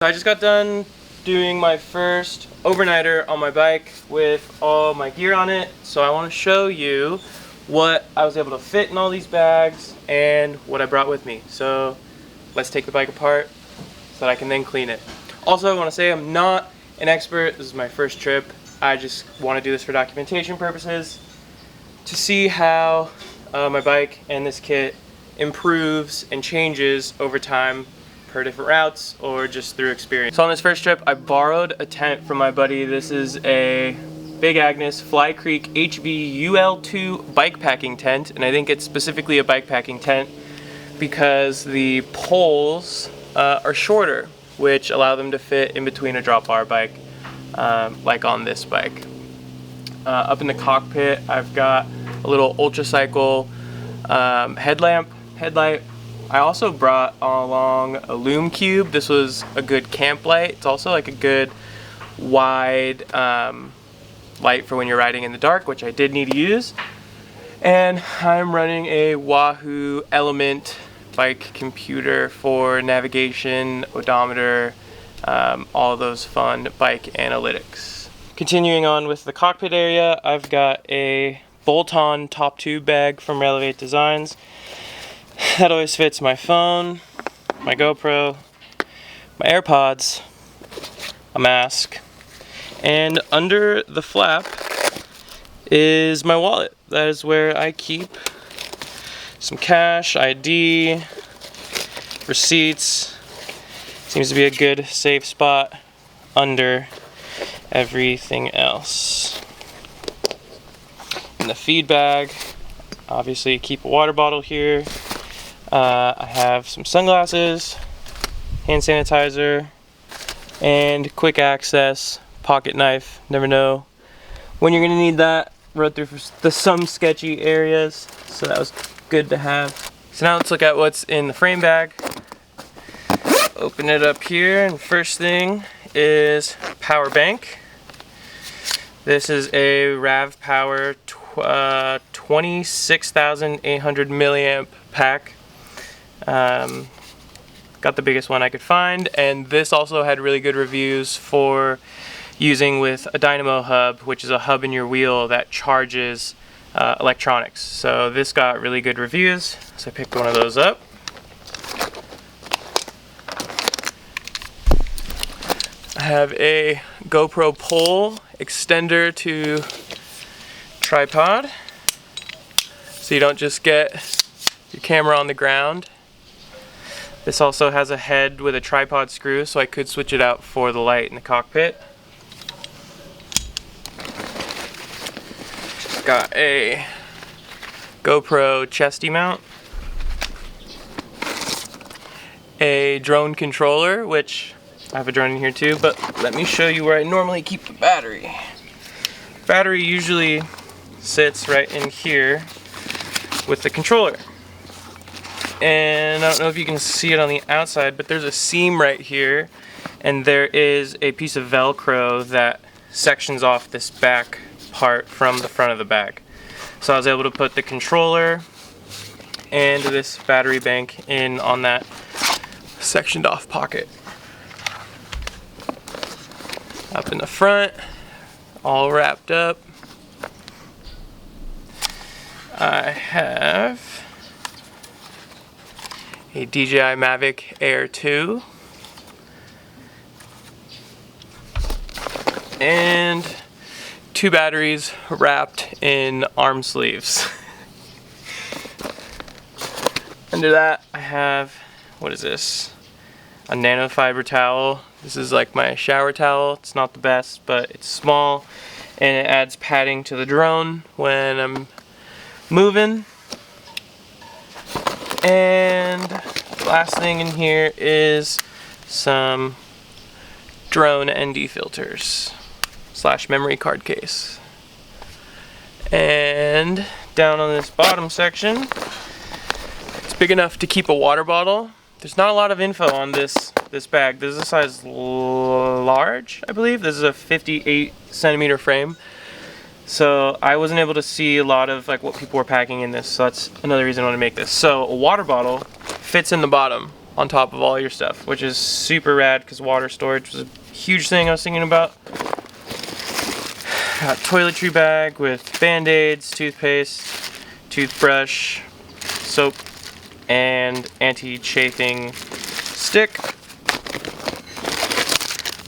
I just got done doing my first overnighter on my bike with all my gear on it, so I want to show you what I was able to fit in all these bags and what I brought with me. So let's take the bike apart so that I can then clean it. Also, I want to say I'm not an expert. This is my first trip. I just want to do this for documentation purposes to see how my bike and this kit improves and changes over time per different routes or just through experience. So on this first trip, I borrowed a tent from my buddy. This is a Big Agnes Fly Creek HV UL2 bikepacking tent, and I think it's specifically a bikepacking tent because the poles are shorter, which allow them to fit in between a drop bar bike, like on this bike. Up in the cockpit, I've got a little ultracycle headlight. I also brought along a Lume Cube. This was a good camp light. It's also like a good wide light for when you're riding in the dark, which I did need to use. And I'm running a Wahoo Element bike computer for navigation, odometer, all of those fun bike analytics. Continuing on with the cockpit area, I've got a bolt-on top tube bag from Relevate Designs. That always fits my phone, my GoPro, my AirPods, a mask, and under the flap is my wallet. That is where I keep some cash, ID, receipts. Seems to be a good safe spot under everything else. In the feed bag, obviously keep a water bottle here. I have some sunglasses, hand sanitizer, and quick access pocket knife. Never know when you're gonna need that. Rode through some sketchy areas, so that was good to have. So now let's look at what's in the frame bag. Open it up here, and first thing is power bank. This is a Rav Power 26,800 milliamp pack. Got the biggest one I could find, and this also had really good reviews for using with a dynamo hub, which is a hub in your wheel that charges electronics. So this got really good reviews, so I picked one of those up. I have a GoPro pole extender to tripod, so you don't just get your camera on the ground. This also has a head with a tripod screw, so I could switch it out for the light in the cockpit. Got a GoPro chesty mount, a drone controller, which I have a drone in here too, but let me show you where I normally keep the battery. Battery usually sits right in here with the controller. And I don't know if you can see it on the outside, but there's a seam right here, and there is a piece of Velcro that sections off this back part from the front of the bag. So I was able to put the controller and this battery bank in on that sectioned off pocket. Up in the front, all wrapped up, I have a DJI Mavic Air 2 and 2 batteries wrapped in arm sleeves. Under that I have, what is this? A nanofiber towel. This is like my shower towel. It's not the best, but it's small and it adds padding to the drone when I'm moving. And the last thing in here is some drone ND filters / memory card case. And down on this bottom section, it's big enough to keep a water bottle. There's not a lot of info on this bag. This is a size large, I believe. This is a 58 centimeter frame. So I wasn't able to see a lot of like what people were packing in this, so that's another reason I want to make this. So a water bottle fits in the bottom on top of all your stuff, which is super rad because water storage was a huge thing I was thinking about. Got toiletry bag with band-aids, toothpaste, toothbrush, soap, and anti-chafing stick.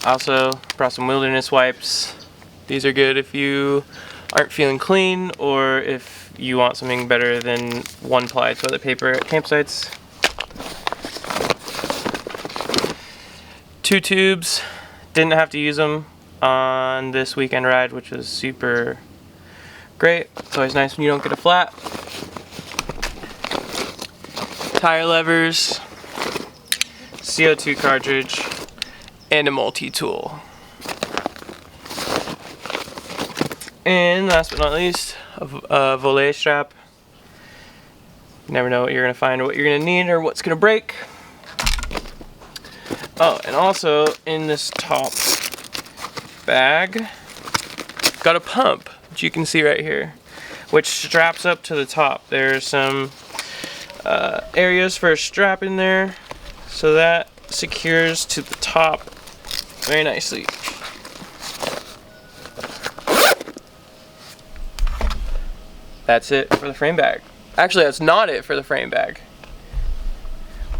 Also brought some wilderness wipes. These are good if you aren't feeling clean or if you want something better than one-ply toilet paper at campsites. 2 tubes, didn't have to use them on this weekend ride, which was super great. It's always nice when you don't get a flat. Tire levers, CO2 cartridge, and a multi-tool. And last but not least, a volet strap. You never know what you're gonna find or what you're gonna need or what's gonna break. Oh, and also in this top bag, got a pump, which you can see right here, which straps up to the top. There's some areas for a strap in there, so that secures to the top very nicely. That's it for the frame bag. Actually, that's not it for the frame bag.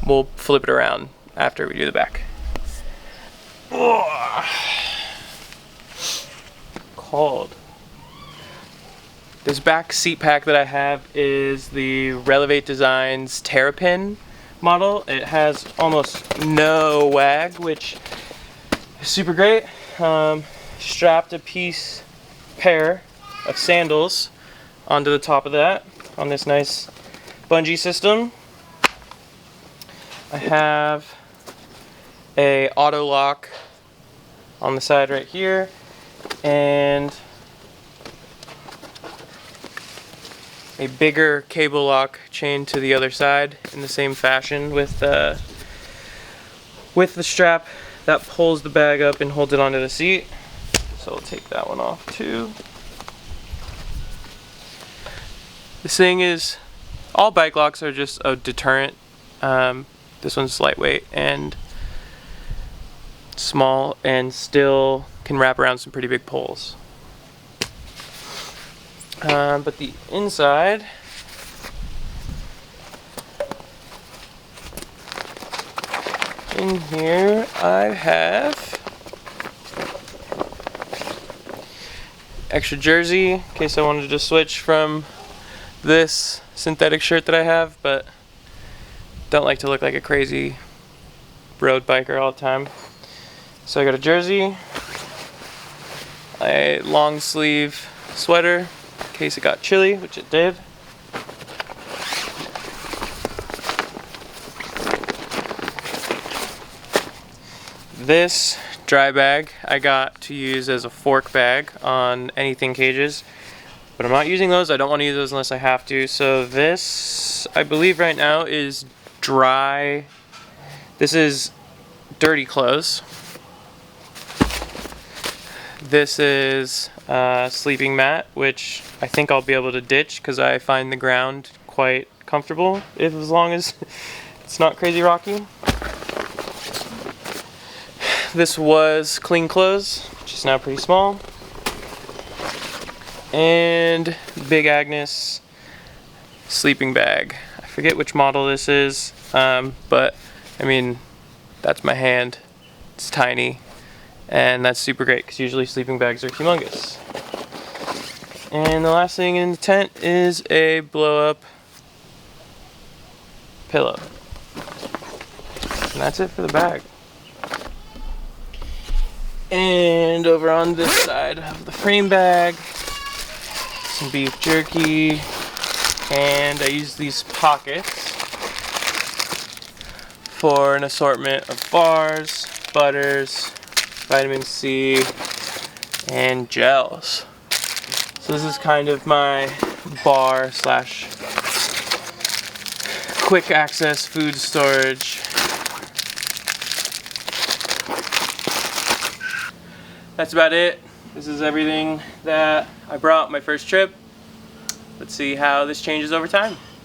We'll flip it around after we do the back. Cold. This back seat pack that I have is the Relevate Designs Terrapin model. It has almost no wag, which is super great. Strapped a pair of sandals onto the top of that on this nice bungee system. I have a auto lock on the side right here, and a bigger cable lock chain to the other side in the same fashion with the strap that pulls the bag up and holds it onto the seat. So we'll take that one off too. This thing is, all bike locks are just a deterrent. This one's lightweight and small and still can wrap around some pretty big poles. But the inside in here I have extra jersey in case I wanted to switch from this synthetic shirt that I have, but don't like to look like a crazy road biker all the time. So I got a jersey, a long sleeve sweater in case it got chilly, which it did. This dry bag I got to use as a fork bag on anything cages, but I'm not using those. I don't want to use those unless I have to. So this, I believe right now, is dry. This is dirty clothes. This is a sleeping mat, which I think I'll be able to ditch because I find the ground quite comfortable as long as it's not crazy rocky. This was clean clothes, which is now pretty small. And Big Agnes Sleeping Bag. I forget which model this is, but I mean, that's my hand. It's tiny. And that's super great because usually sleeping bags are humongous. And the last thing in the tent is a blow-up pillow. And that's it for the bag. And over on this side of the frame bag, some beef jerky, and I use these pockets for an assortment of bars, butters, vitamin C, and gels. So this is kind of my bar slash quick access food storage. That's about it. This is everything that I brought my first trip. Let's see how this changes over time.